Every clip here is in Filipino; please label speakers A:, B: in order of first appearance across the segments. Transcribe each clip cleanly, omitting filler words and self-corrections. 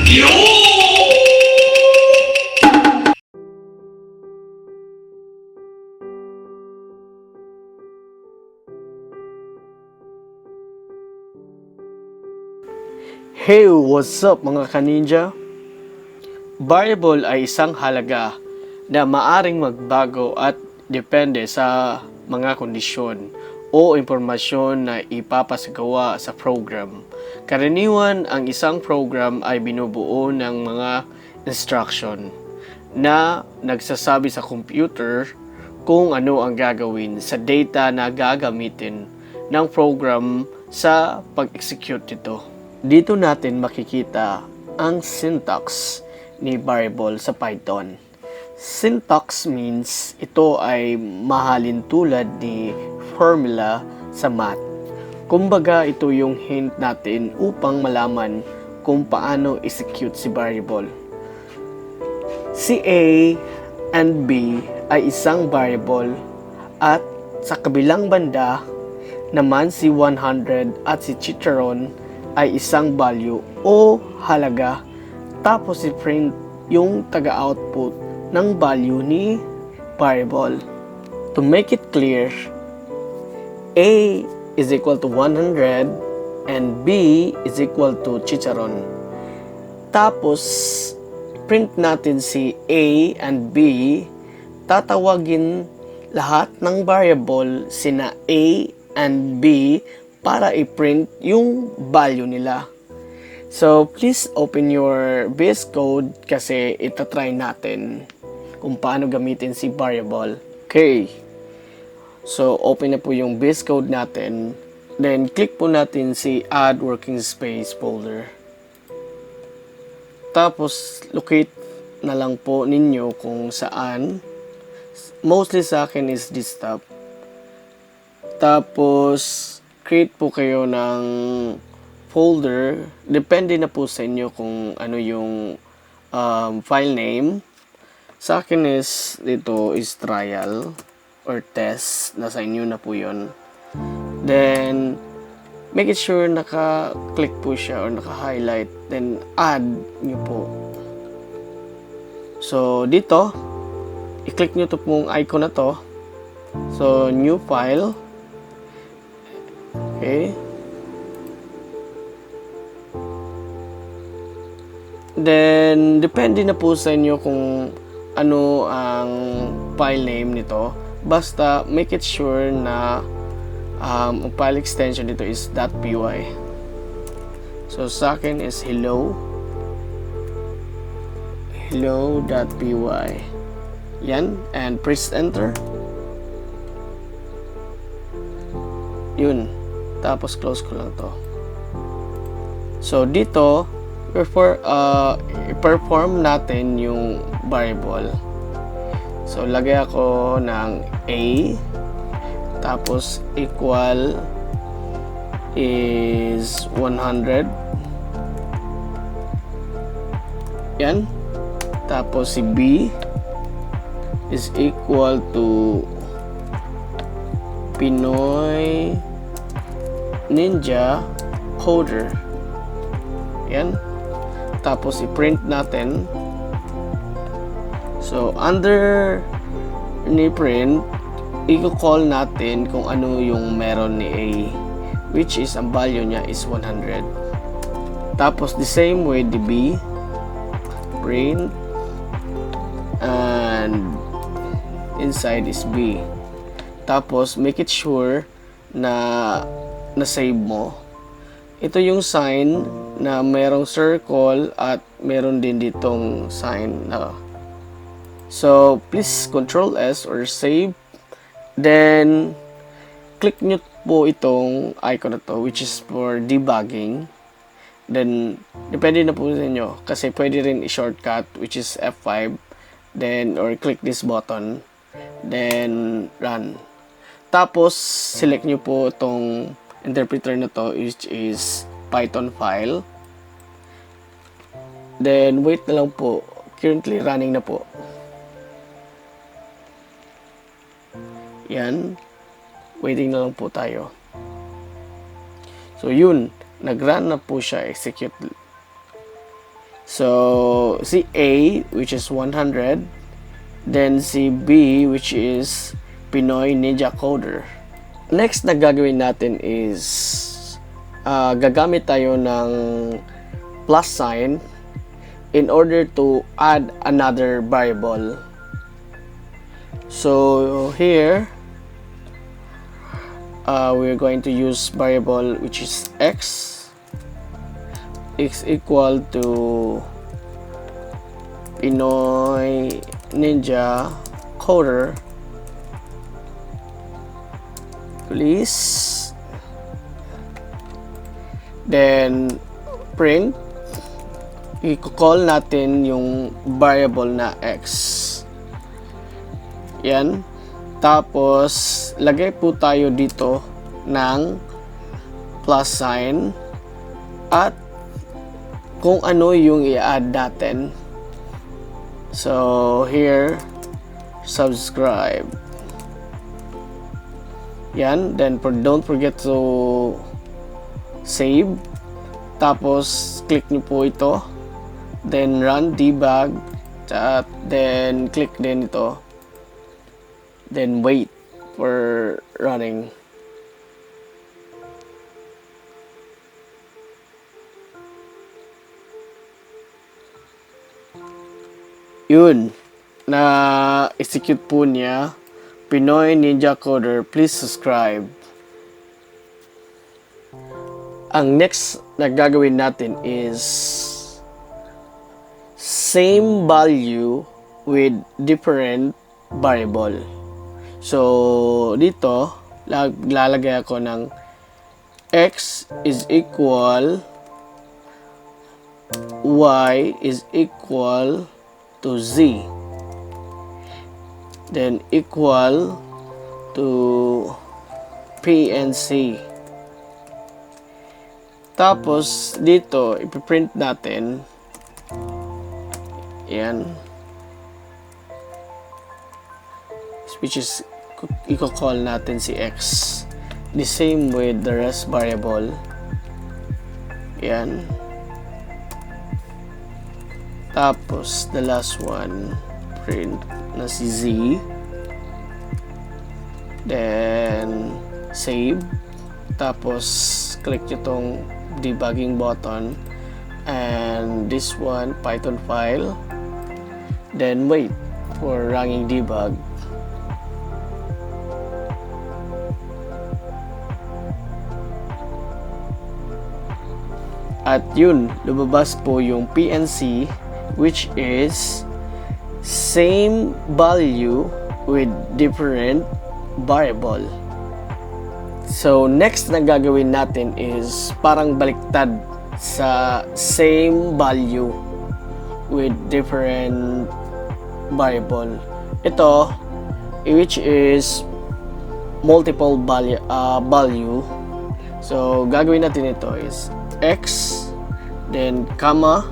A: Hey, what's up mga kaninja? Variable ay isang halaga na maaring magbago at depende sa mga kondisyon o impormasyon na ipapasagawa sa program. Karaniwan, ang isang program ay binubuo ng mga instruction na nagsasabi sa computer kung ano ang gagawin sa data na gagamitin ng program sa pag-execute nito. Dito natin makikita ang syntax ni variable sa Python. Syntax means ito ay mahalin tulad ni formula sa math. Kumbaga ito yung hint natin upang malaman kung paano execute si variable. Si A and B ay isang variable at sa kabilang banda naman si 100 at si chicharon ay isang value o halaga, tapos i-print yung taga-output ng value ni variable. To make it clear, A is equal to 100 and B is equal to chicharon. Tapos, print natin si A and B, tatawagin lahat ng variable sina A and B para i-print yung value nila. So, please open your VS Code kasi itatry natin kung paano gamitin si variable. Okay. So, open na po yung VS Code natin. Then, click po natin si Add Working Space folder. Tapos, locate na lang po ninyo kung saan. Mostly sa akin is desktop. Tapos, create po kayo ng folder. Depende na po sa inyo kung ano yung file name. Sa akin is, dito is trial or test. Nasa inyo na po yun. Then, make it sure naka-click po siya or naka-highlight. Then, add nyo po. So, dito, i-click nyo to pong icon na to. So, new file. Okay. Then, depende na po sa inyo kung ano ang file name nito. Basta, make it sure na ang file extension dito is .py. So, sa akin is hello.py. Yan. And press enter. Yun. Tapos close ko lang to. So dito i-perform natin yung variable. So lagay ako ng A, tapos equal is 100. Yan. Tapos si B is equal to Pinoy Ninja Coder. Yan. Tapos i-print natin. So, under ni print, i-call natin kung ano yung meron ni A, which is ang value niya is 100. Tapos, the same way, the B, print, and inside is B. Tapos, make it sure na na-save mo. Ito yung sign na merong circle at meron din ditong sign na. So, please Control S or save. Then, click nyo po itong icon na to, which is for debugging. Then, depende na po sa inyo. Kasi pwede rin i-shortcut, which is F5. Then, or click this button. Then, run. Tapos, select nyo po itong interpreter na to, which is Python file. Then, wait na lang po. Currently running na po. Yan. Waiting na lang po tayo. So, yun. Nag-run na po siya. Execute. So si A, which is 100, then si B, which is Pinoy Ninja Coder. Next na gagawin natin is gagamit tayo ng plus sign in order to add another variable. So here we're going to use variable which is x equal to Pinoy Ninja Coder, please. Then print, i-call natin yung variable na x. Yan. Tapos lagay po tayo dito ng plus sign at kung ano yung i-add natin. So here, subscribe. Yan. Then don't forget to save. Tapos click nyo po ito. Then run debug. At then click din ito. Then wait for running. Yun, na execute po niya. Pinoy Ninja Coder, please subscribe. Ang next na gagawin natin is same value with different variable. So dito lalagay ako ng x is equal y is equal to z, then equal to p and c. Tapos dito ipiprint natin yan, which is i-call natin si x, the same with the rest variable. Yan. Tapos the last one, print na si z, then save. Tapos click nyo tong debugging button and this one Python file, then wait for running debug. At yun, lumabas po yung PNC, which is same value with different variable. So next na gagawin natin is parang baliktad sa same value with different variable. Ito, which is multiple value. So gagawin natin ito is x, then comma,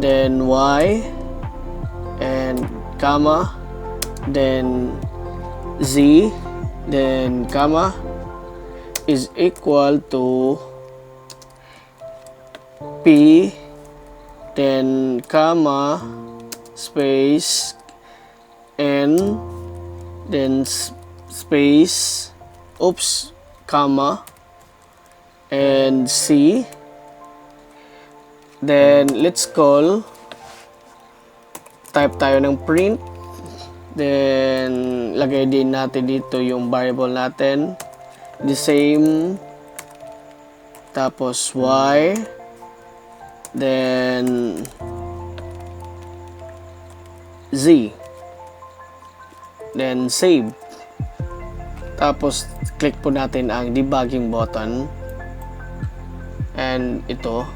A: then y, and comma, then z, then comma, is equal to p, then comma, space, n, then space, oops, comma, and c. Then let's call, type tayo ng print, then lagay din natin dito yung variable natin, the same, tapos y, then z, then save. Tapos click po natin ang debugging button and ito.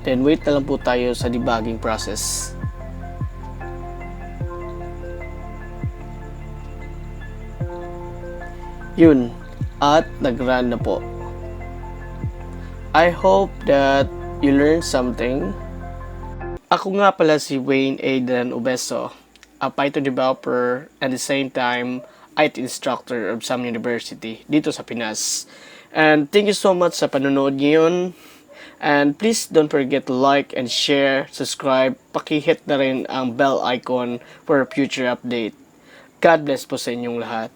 A: Then wait na lang po tayo sa debugging process. Yun, at nag-run na po. I hope that you learned something. Ako nga pala si Wayne Aidan Obeso, a Python developer and at the same time IT instructor of some university dito sa Pinas. And thank you so much sa panonood ngayon. And please don't forget to like and share, subscribe, pakihit na rin ang bell icon for future update. God bless po sa inyong lahat.